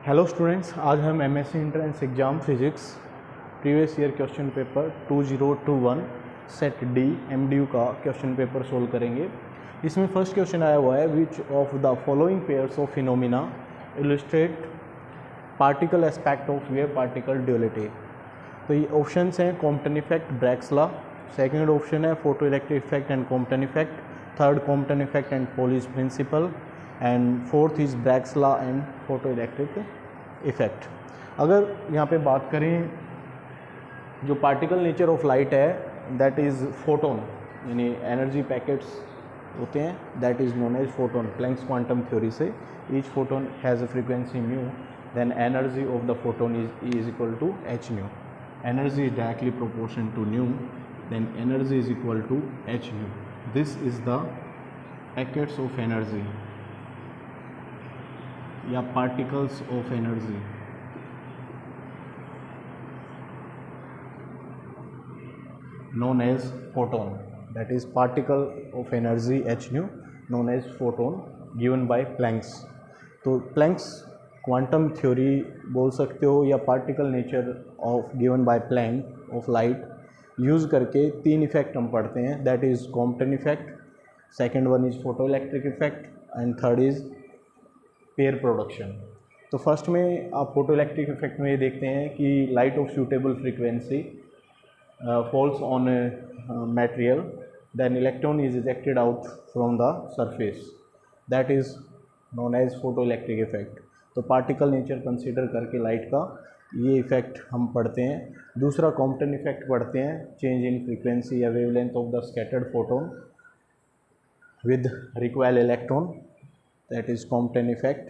Hello students, आज हम MSc entrance exam physics previous year question paper 2021 set D MDU का question paper solve करेंगे। इसमें first question आया हुआ है, which of the following pairs of phenomena illustrate particle aspect of wave particle duality. तो ये ऑप्शंस हैं Compton effect, Bragg's law. Second option है photo electric effect and Compton effect. Third Compton effect and Pauli's principle. And fourth is Bragg's law and photo electric effect. अगर यहाँ पे बात करें, जो पार्टिकल नेचर ऑफ लाइट है that is photon, यानी energy packets होते हैं, that is known as photon. Planck's quantum theory से each photon has a frequency mu, then energy of the photon is equal to h nu. Energy is directly proportion to nu, then energy is equal to h nu. This is the packets of energy या particles of energy. known as photon, that is particle of energy h nu known as photon given by Planck's। तो Planck's quantum theory बोल सकते हो या particle nature of given by plank of light use करके तीन effect हम पढ़ते हैं, that is Compton effect, second one is photo electric effect and third is pair production. तो फर्स्ट में आप फोटो इलेक्ट्रिक इफेक्ट में ये देखते हैं कि light of suitable frequency falls on a material, then electron is ejected out from the surface, that is known as photoelectric effect। तो particle nature consider करके लाइट का ये इफेक्ट हम पढ़ते हैं। दूसरा कॉम्पटन इफेक्ट पढ़ते हैं, चेंज इन फ्रीक्वेंसी या wavelength of the scattered photon with recoil electron, that is Compton effect.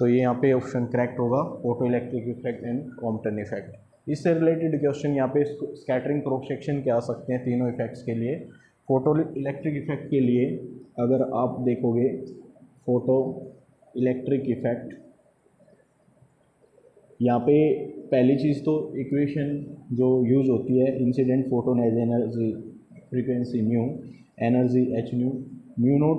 तो ये यहाँ पे ऑप्शन करेक्ट होगा, photo electric effect and Compton effect. इससे रिलेटेड क्वेश्चन यहाँ पे स्कैटरिंग क्रॉस सेक्शन के आ सकते हैं तीनों इफेक्ट्स के लिए। फोटो इलेक्ट्रिक इफेक्ट के लिए अगर आप देखोगे, फोटो इलेक्ट्रिक इफेक्ट यहाँ पे पहली चीज़ तो इक्वेशन जो यूज़ होती है, incident photon as energy frequency mu, energy H nu, mu naught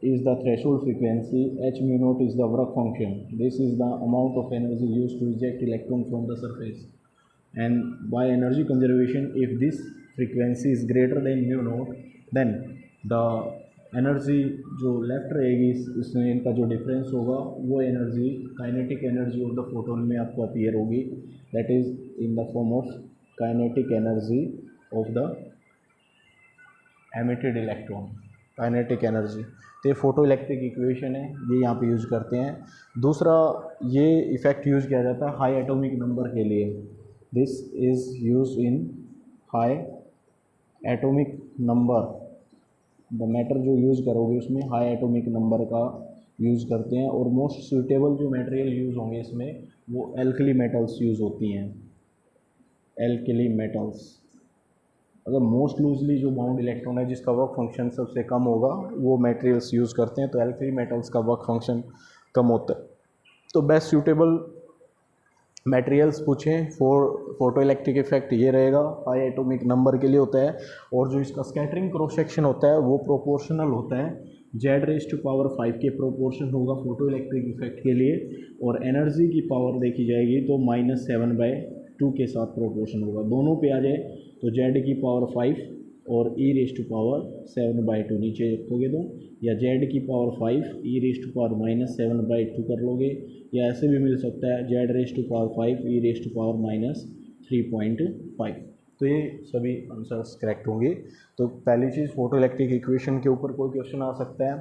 is the threshold frequency, H mu naught is the work function, this is the amount of energy use to eject electron from the surface. And by energy conservation, if this frequency is greater than mu naught, then the energy जो left रहेगी इसमें इनका जो difference होगा वो energy kinetic energy of the photon में आपको appear होगी, that is in the form of kinetic energy of the emitted electron, kinetic energy. तो ये फोटो इलेक्ट्रिक इक्वेशन है, ये यहाँ पे यूज़ करते हैं। दूसरा ये इफेक्ट यूज़ किया जाता है हाई एटॉमिक नंबर के लिए, this is use in high atomic number. The matter जो यूज़ करोगे उसमें हाई एटॉमिक नंबर का यूज़ करते हैं, और मोस्ट सूटेबल जो मटेरियल यूज़ होंगे इसमें वो एल्कली मेटल्स यूज़ होती हैं, एल्कली मेटल्स। अगर मोस्ट लूजली जो बाउंड इलेक्ट्रॉन है जिसका वर्क फंक्शन सबसे कम होगा वो मटेरियल्स यूज़ करते हैं, तो एल्कली मेटल्स का वर्क फंक्शन कम होता है। तो बेस्ट सूटेबल मटेरियल्स पूछें फॉर फोटो इलेक्ट्रिक इफेक्ट ये रहेगा, हाई एटॉमिक नंबर के लिए होता है, और जो इसका स्कैटरिंग क्रॉस सेक्शन होता है वो प्रोपोर्शनल होता है, Z⁵ के प्रोपोर्शन होगा फोटो इलेक्ट्रिक इफेक्ट के लिए, और एनर्जी की पावर देखी जाएगी तो -7/2 के साथ प्रोपोर्शन होगा। दोनों पे आ जाए तो Z⁵ और e⁻7/2 नीचे रखोगे तो, या Z⁵ e⁻7/2 कर लोगे, या ऐसे भी मिल सकता है Z⁵ e⁻3.5। तो ये सभी आंसर्स करेक्ट होंगे। तो पहली चीज़ फोटो इलेक्ट्रिक इक्वेशन के ऊपर कोई क्वेश्चन आ सकता है,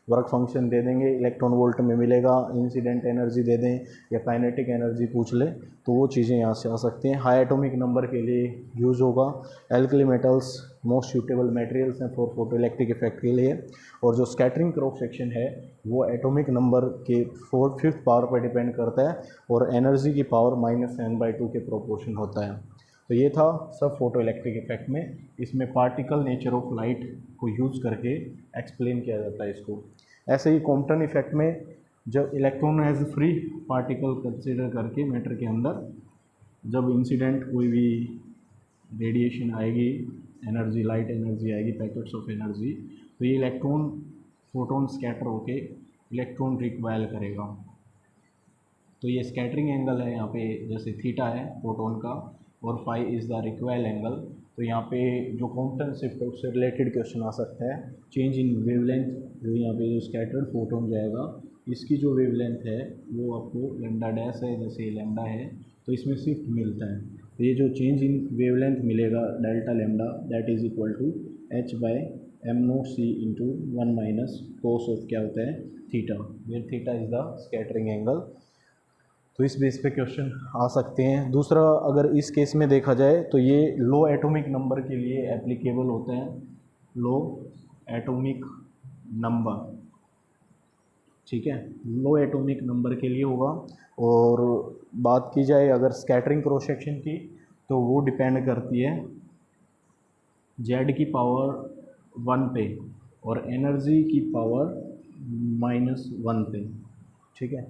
वर्क फंक्शन दे देंगे, इलेक्ट्रॉन वोल्ट में मिलेगा, इंसिडेंट एनर्जी दे दें या काइनेटिक एनर्जी पूछ ले, तो वो चीज़ें यहाँ से आ सकती हैं। हाई एटॉमिक नंबर के लिए यूज़ होगा, alkali metals most suitable materials हैं फॉर फोटो इलेक्ट्रिक इफेक्ट के लिए, और जो स्कैटरिंग क्रॉस सेक्शन है वो एटॉमिक नंबर के 4/5 पावर पर डिपेंड करता है, और एनर्जी की पावर -7/2 के प्रोपोर्शन होता है। तो ये था सब फोटो इलेक्ट्रिक इफेक्ट में, इसमें पार्टिकल नेचर ऑफ लाइट को यूज़ करके एक्सप्लेन किया जाता है इसको। ऐसे ही कॉम्पटन इफेक्ट में जब electron as free particle consider करके मैटर के अंदर जब इंसिडेंट कोई भी रेडिएशन आएगी, एनर्जी लाइट एनर्जी आएगी, पैकेट्स ऑफ एनर्जी, तो ये इलेक्ट्रॉन फोटोन स्कैटर होके इलेक्ट्रॉन रिक्वायल करेगा। तो ये स्कैटरिंग एंगल है यहाँ पे, जैसे थीटा है फोटोन का और phi is the recoil angle. तो यहाँ पे जो कॉम्पटन शिफ्ट है उससे रिलेटेड क्वेश्चन आ सकता है। चेंज इन वेवलेंथ, जो यहाँ पे जो स्कैटर्ड फोटोन जाएगा इसकी जो वेवलेंथ है वो आपको लैम्डा डैश है, जैसे लैम्डा है तो इसमें शिफ्ट मिलता है। तो ये जो चेंज इन वेवलेंथ मिलेगा delta lambda that is equal to h by M naught C into 1 minus cos of क्या होता है theta, where theta is the scattering angle. तो इस बेस पे क्वेश्चन आ सकते हैं। दूसरा, अगर इस केस में देखा जाए तो ये लो एटॉमिक नंबर के लिए एप्लीकेबल होते हैं, लो एटॉमिक नंबर, ठीक है, लो एटॉमिक नंबर के लिए होगा। और बात की जाए अगर स्कैटरिंग क्रॉस सेक्शन की तो वो डिपेंड करती है z की पावर 1 पे और एनर्जी की पावर -1 पे, ठीक है,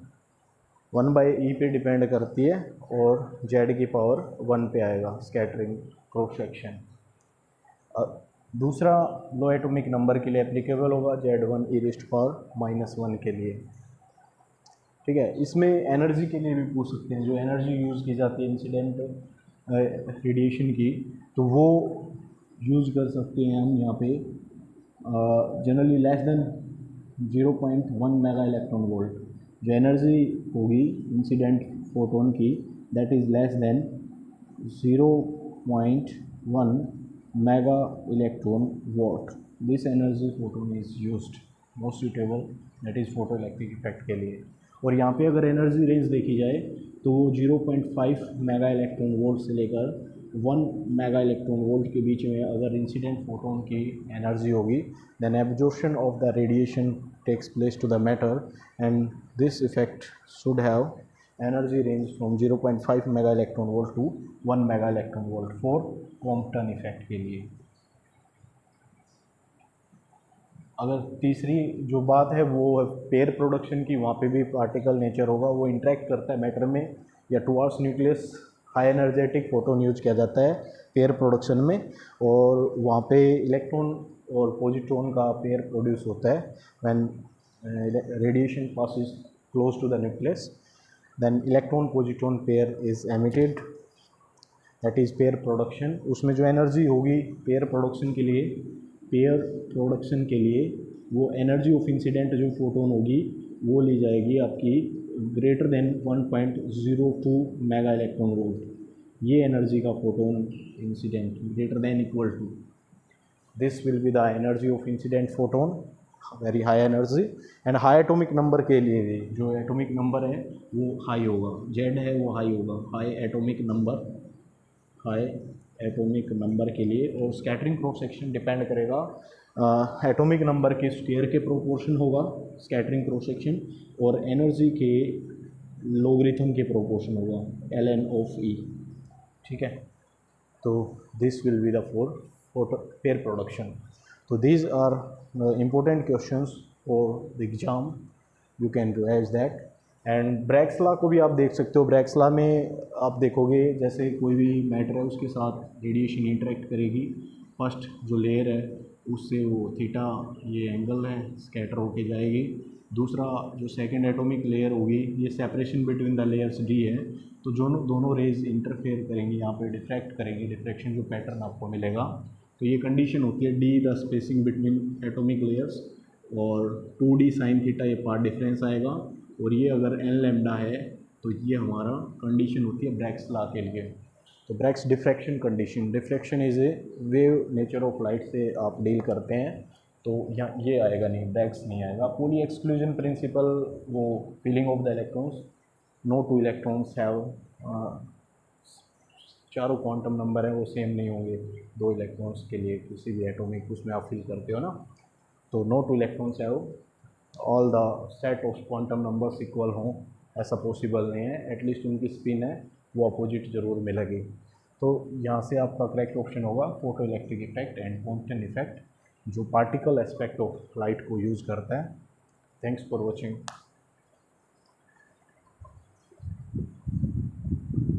1/e पे डिपेंड करती है और z की पावर 1 पे आएगा स्कैटरिंग क्रॉस सेक्शन। दूसरा लो एटॉमिक नंबर के लिए एप्लीकेबल होगा z1 e⁻⁻1 के लिए, ठीक है। इसमें एनर्जी के लिए भी पूछ सकते हैं, जो एनर्जी यूज़ की जाती है इंसिडेंट रेडिएशन की, तो वो यूज़ कर सकते हैं हम यहाँ पे generally less than 0.1 mega electron volt. जो एनर्जी होगी इंसिडेंट फोटोन की that is less than 0.1 mega electron volt. This energy photon is used most suitable that is photo electric effect के लिए। और यहाँ पे अगर एनर्जी रेंज देखी जाए तो 0.5 मेगा इलेक्ट्रॉन वोल्ट से लेकर 1 मेगा इलेक्ट्रॉन वोल्ट के बीच में अगर इंसिडेंट फोटोन की एनर्जी होगी then absorption of the radiation takes place to the matter and this effect should have energy range from 0.5 mega electron volt to 1 mega electron volt for Compton effect के लिए। अगर तीसरी जो बात है वो पेयर प्रोडक्शन की, वहाँ पे भी पार्टिकल नेचर होगा, वो इंटरेक्ट करता है मैटर में या towards nucleus, high energetic photon use किया जाता है पेयर प्रोडक्शन में, और वहाँ पे इलेक्ट्रॉन और पॉजिट्रॉन का पेयर प्रोड्यूस होता है when radiation passes close to the nucleus, then electron positron pair is emitted, that is pair production. उसमें जो एनर्जी होगी पेयर प्रोडक्शन के लिए, पेयर प्रोडक्शन के लिए वो एनर्जी ऑफ इंसिडेंट जो फोटोन होगी वो ली जाएगी आपकी greater than 1.02 mega electron volt. ये एनर्जी का photon incident greater than equal to this will be the energy of incident photon, very high energy. And high atomic number के लिए भी जो एटॉमिक नंबर है वो हाई होगा, जेड है वो हाई होगा, high atomic number, high atomic number के लिए। और स्कैटरिंग क्रॉस सेक्शन डिपेंड करेगा एटॉमिक नंबर के स्क्वायर के प्रोपोर्शन होगा स्कैटरिंग क्रॉस सेक्शन, और एनर्जी के लोगरिथम के प्रोपोर्शन होगा ln ऑफ e, ठीक है। तो this will be the for pair production. तो these are important questions for the exam, you can revise that। And Bragg's law को भी आप देख सकते हो। ब्रैग्स लॉ में आप देखोगे जैसे कोई भी मैटर है उसके साथ रेडिएशन इंटरेक्ट करेगी, फर्स्ट जो लेयर है उससे वो थीटा ये एंगल है स्कैटर होके जाएगी, दूसरा जो सेकंड एटॉमिक लेयर होगी ये separation between the layers D है, तो दोनों रेज इंटरफेयर करेंगी, यहाँ पे डिफ्रैक्ट करेंगी, डिफ्रैक्शन जो पैटर्न आपको मिलेगा। तो ये कंडीशन होती है D the spacing between atomic layers, और 2d साइन थीटा ये पार्ट डिफरेंस आएगा, और ये अगर एन लैम्डा है तो ये हमारा कंडीशन होती है ब्रैग्स लॉ के लिए। तो Bragg's diffraction condition, diffraction is a wave nature of light से आप डील करते हैं, तो यहाँ ये आएगा नहीं, ब्रैग्स नहीं आएगा। पोली एक्सक्लूजन प्रिंसिपल, वो filling of the electrons, no two electrons have, चारों क्वांटम नंबर है वो सेम नहीं होंगे दो इलेक्ट्रॉन्स के लिए किसी भी एटॉमिक उसमें आप फिल करते हो ना, तो no two electrons have all the set of quantum numbers equal हों, ऐसा पॉसिबल नहीं है, एटलीस्ट उनकी स्पिन है वो अपोजिट ज़रूर मिलेगी। तो यहाँ से आपका करेक्ट ऑप्शन होगा photo electric effect and quantum effect, जो पार्टिकल एस्पेक्ट ऑफ लाइट को यूज़ करता है। Thanks for watching.